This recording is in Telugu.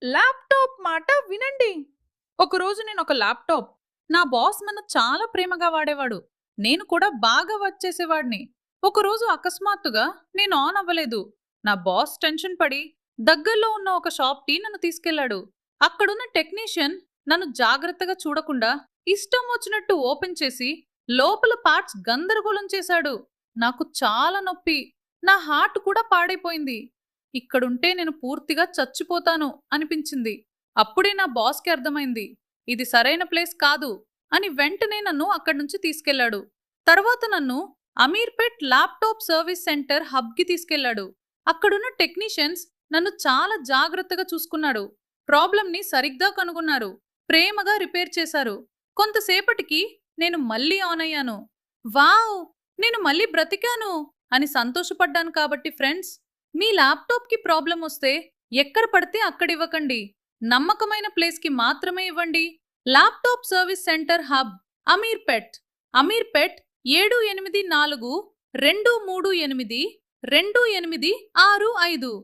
ల్యాప్టాప్ మాట వినండి. ఒకరోజు నేను ఒక ల్యాప్టాప్ నా బాస్ నన్ను చాలా ప్రేమగా వాడేవాడు. నేను కూడా బాగా వర్క్ చేసేవాడిని. ఒకరోజు అకస్మాత్తుగా నేను ఆన్ అవ్వలేదు. నా బాస్ టెన్షన్ పడి దగ్గరలో ఉన్న ఒక షాప్‌కి నన్ను తీసుకెళ్లాడు. అక్కడున్న టెక్నీషియన్ నన్ను జాగ్రత్తగా చూడకుండా ఇష్టం వచ్చినట్టు ఓపెన్ చేసి లోపల పార్ట్స్ గందరగోళం చేశాడు. నాకు చాలా నొప్పి. నా హార్ట్ కూడా పాడైపోయింది. ఇక్కడుంటే నేను పూర్తిగా చచ్చిపోతాను అనిపించింది. అప్పుడే నా బాస్‌కి అర్థమైంది. ఇది సరైన ప్లేస్ కాదు అని వెంటనే నన్ను అక్కడి నుంచి తీసుకెళ్లాడు. తర్వాత నన్ను అమీర్పేట్ ల్యాప్టాప్ సర్వీస్ సెంటర్ హబ్‌కి తీసుకెళ్లాడు. అక్కడున్న టెక్నీషియన్స్ నన్ను చాలా జాగ్రత్తగా చూసుకున్నాడు. ప్రాబ్లమ్‌ని సరిగ్గా కనుగొన్నారు. ప్రేమగా రిపేర్ చేశారు. కొంతసేపటికి నేను మళ్ళీ ఆన్ అయ్యాను. వావ్! నేను మళ్ళీ బ్రతికాను అని సంతోషపడ్డాను కాబట్టి ఫ్రెండ్స్, మీ ల్యాప్టాప్‌కి ప్రాబ్లమ్ వస్తే ఎక్కడ పడితే అక్కడ ఇవ్వకండి. నమ్మకమైన ప్లేస్‌కి మాత్రమే ఇవ్వండి. Laptop service centre hub Ameerpet. Ameerpet 784 238 2865.